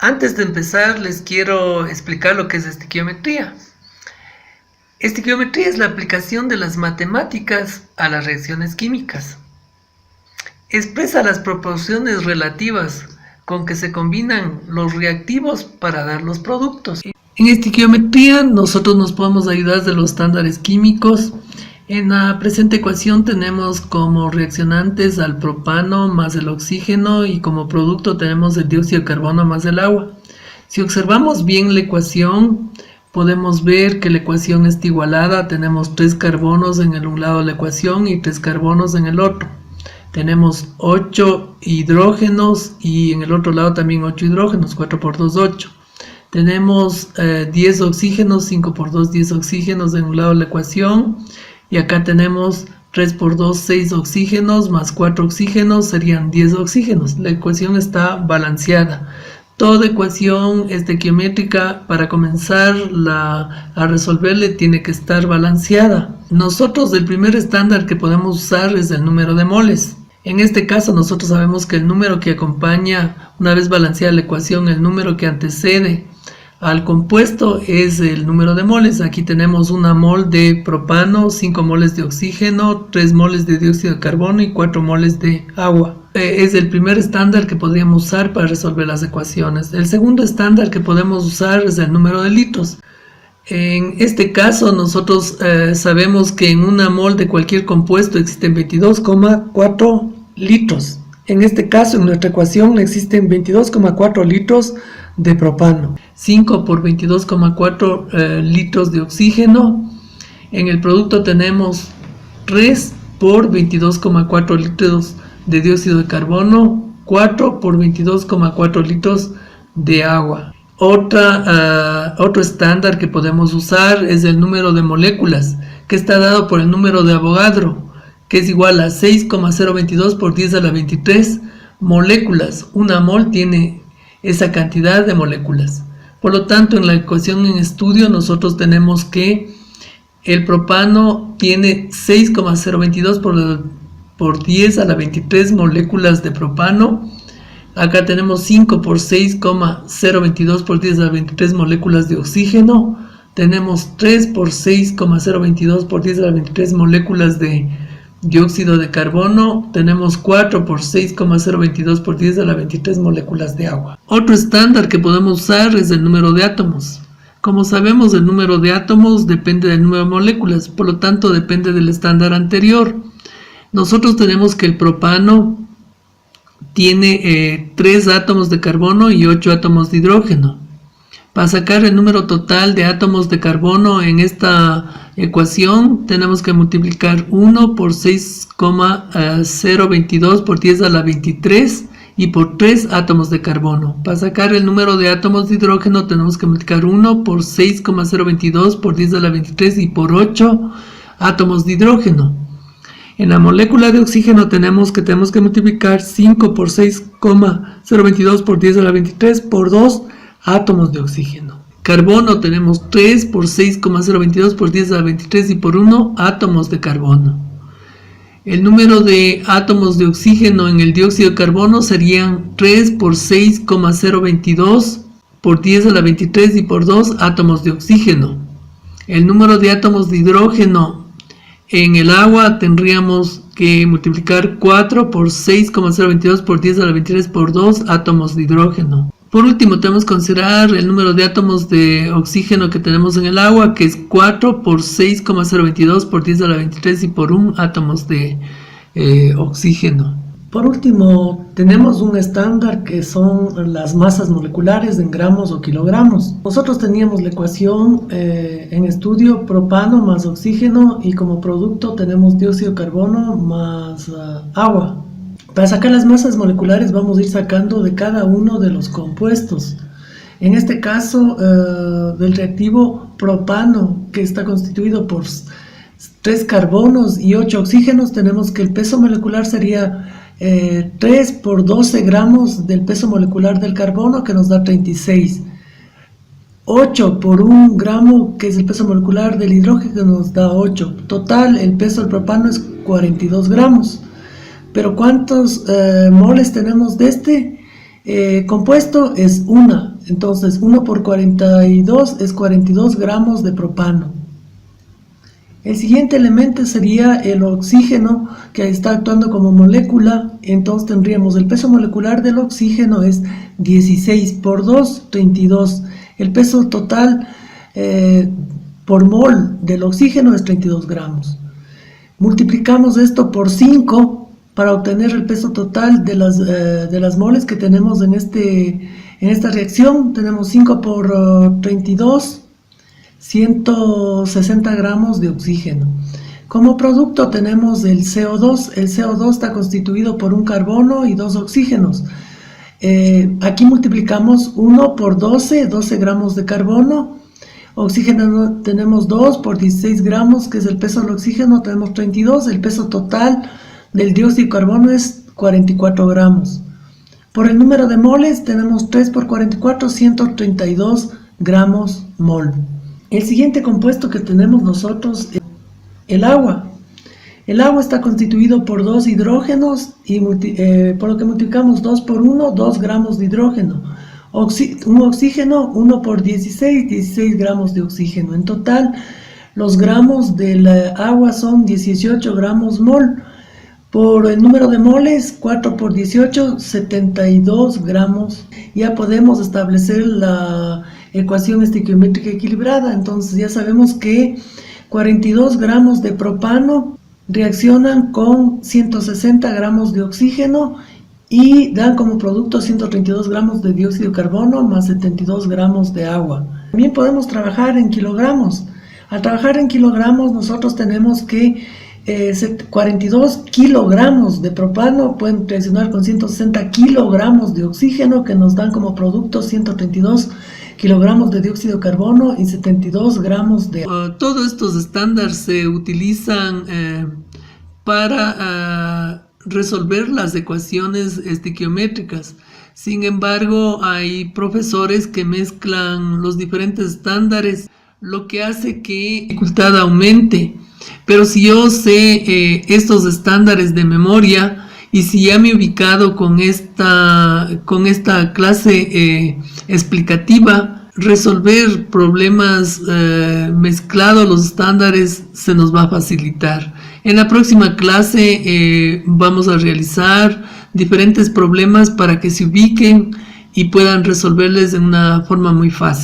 Antes de empezar, les quiero explicar lo que es estequiometría. Estequiometría es la aplicación de las matemáticas a las reacciones químicas. Expresa las proporciones relativas con que se combinan los reactivos para dar los productos. En estequiometría nosotros nos podemos ayudar de los estándares químicos. En la presente ecuación tenemos como reaccionantes al propano más el oxígeno y como producto tenemos el dióxido de carbono más el agua. Si observamos bien la ecuación, podemos ver que la ecuación está igualada. Tenemos 3 carbonos en el un lado de la ecuación y 3 carbonos en el otro. Tenemos 8 hidrógenos y en el otro lado también 8 hidrógenos, 4 por 2, 8. Tenemos 10 oxígenos, 5 por 2, 10 oxígenos en un lado de la ecuación. Y acá tenemos 3 por 2, 6 oxígenos, más 4 oxígenos, serían 10 oxígenos. La ecuación está balanceada. Toda ecuación estequiométrica, para comenzar a resolverle, tiene que estar balanceada. Nosotros el primer estándar que podemos usar es el número de moles. En este caso nosotros sabemos que el número que acompaña, una vez balanceada la ecuación, el número que antecede al compuesto es el número de moles. Aquí tenemos 1 mol de propano, 5 moles de oxígeno, 3 moles de dióxido de carbono y 4 moles de agua. Es el primer estándar que podríamos usar para resolver las ecuaciones. El segundo estándar que podemos usar es el número de litros. En este caso nosotros sabemos que en 1 mol de cualquier compuesto existen 22,4 litros. En este caso, en nuestra ecuación existen 22,4 litros de propano, 5 por 22,4 litros de oxígeno. En el producto tenemos 3 por 22,4 litros de dióxido de carbono, 4 por 22,4 litros de agua. Otro estándar que podemos usar es el número de moléculas, que está dado por el número de Avogadro, que es igual a 6,022 por 10 a la 23 moléculas. 1 mol tiene esa cantidad de moléculas. Por lo tanto, en la ecuación en estudio nosotros tenemos que el propano tiene 6,022 por 10 a la 23 moléculas de propano. Acá tenemos 5 por 6,022 por 10 a la 23 moléculas de oxígeno. Tenemos 3 por 6,022 por 10 a la 23 moléculas de dióxido de carbono. Tenemos 4 por 6,022 por 10 a la 23 moléculas de agua. Otro estándar que podemos usar es el número de átomos. Como sabemos, el número de átomos depende del número de moléculas, por lo tanto depende del estándar anterior. Nosotros tenemos que el propano tiene 3 átomos de carbono y 8 átomos de hidrógeno. Para sacar el número total de átomos de carbono en esta ecuación tenemos que multiplicar 1 por 6,022 por 10 a la 23 y por 3 átomos de carbono. Para sacar el número de átomos de hidrógeno tenemos que multiplicar 1 por 6,022 por 10 a la 23 y por 8 átomos de hidrógeno. En la molécula de oxígeno tenemos que multiplicar 5 por 6,022 por 10 a la 23 por 2 átomos de oxígeno. Carbono tenemos 3 por 6,022 por 10 a la 23 y por 1 átomos de carbono. El número de átomos de oxígeno en el dióxido de carbono serían 3 por 6,022 por 10 a la 23 y por 2 átomos de oxígeno. El número de átomos de hidrógeno en el agua tendríamos que multiplicar 4 por 6,022 por 10 a la 23 por 2 átomos de hidrógeno. Por último, tenemos que considerar el número de átomos de oxígeno que tenemos en el agua, que es 4 por 6,022 por 10 a la 23 y por 1 átomos de oxígeno. Por último, tenemos un estándar que son las masas moleculares en gramos o kilogramos. Nosotros teníamos la ecuación en estudio propano más oxígeno y como producto tenemos dióxido de carbono más agua. Para sacar las masas moleculares vamos a ir sacando de cada uno de los compuestos. En este caso del reactivo propano, que está constituido por 3 carbonos y 8 oxígenos, tenemos que el peso molecular sería 3 por 12 gramos del peso molecular del carbono, que nos da 36. 8 por 1 gramo, que es el peso molecular del hidrógeno, que nos da 8. Total, el peso del propano es 42 gramos. Pero ¿cuántos moles tenemos de este? compuesto es 1, entonces 1 por 42 es 42 gramos de propano. El siguiente elemento sería el oxígeno, que está actuando como molécula. Entonces tendríamos el peso molecular del oxígeno es 16 por 2, 32. El peso total por mol del oxígeno es 32 gramos. Multiplicamos esto por 5 para obtener el peso total de las moles que tenemos en esta reacción. Tenemos 5 por 32, 160 gramos de oxígeno. Como producto tenemos el CO2. El CO2 está constituido por un carbono y 2 oxígenos. Aquí multiplicamos 1 por 12 gramos de carbono. Oxígeno tenemos 2 por 16 gramos, que es el peso del oxígeno, tenemos 32. El peso total del dióxido de carbono es 44 gramos. Por el número de moles tenemos 3 por 44, 132 gramos mol. El siguiente compuesto que tenemos nosotros es el agua. El agua está constituido por 2 hidrógenos y por lo que multiplicamos 2 por 1, 2 gramos de hidrógeno. Un oxígeno, 1 por 16 gramos de oxígeno. En total, los gramos del agua son 18 gramos mol. Por el número de moles, 4 por 18, 72 gramos. Ya podemos establecer la ecuación estequiométrica equilibrada. Entonces ya sabemos que 42 gramos de propano reaccionan con 160 gramos de oxígeno y dan como producto 132 gramos de dióxido de carbono más 72 gramos de agua. También podemos trabajar en kilogramos. Al trabajar en kilogramos nosotros tenemos que 42 kilogramos de propano pueden reaccionar con 160 kilogramos de oxígeno, que nos dan como producto 132 kilogramos de dióxido de carbono y 72 gramos de agua. Todos estos estándares se utilizan para resolver las ecuaciones estequiométricas. Sin embargo, hay profesores que mezclan los diferentes estándares, lo que hace que la dificultad aumente. Pero si yo sé estos estándares de memoria y si ya me he ubicado con esta clase explicativa, resolver problemas mezclados los estándares se nos va a facilitar. En la próxima clase vamos a realizar diferentes problemas para que se ubiquen y puedan resolverles de una forma muy fácil.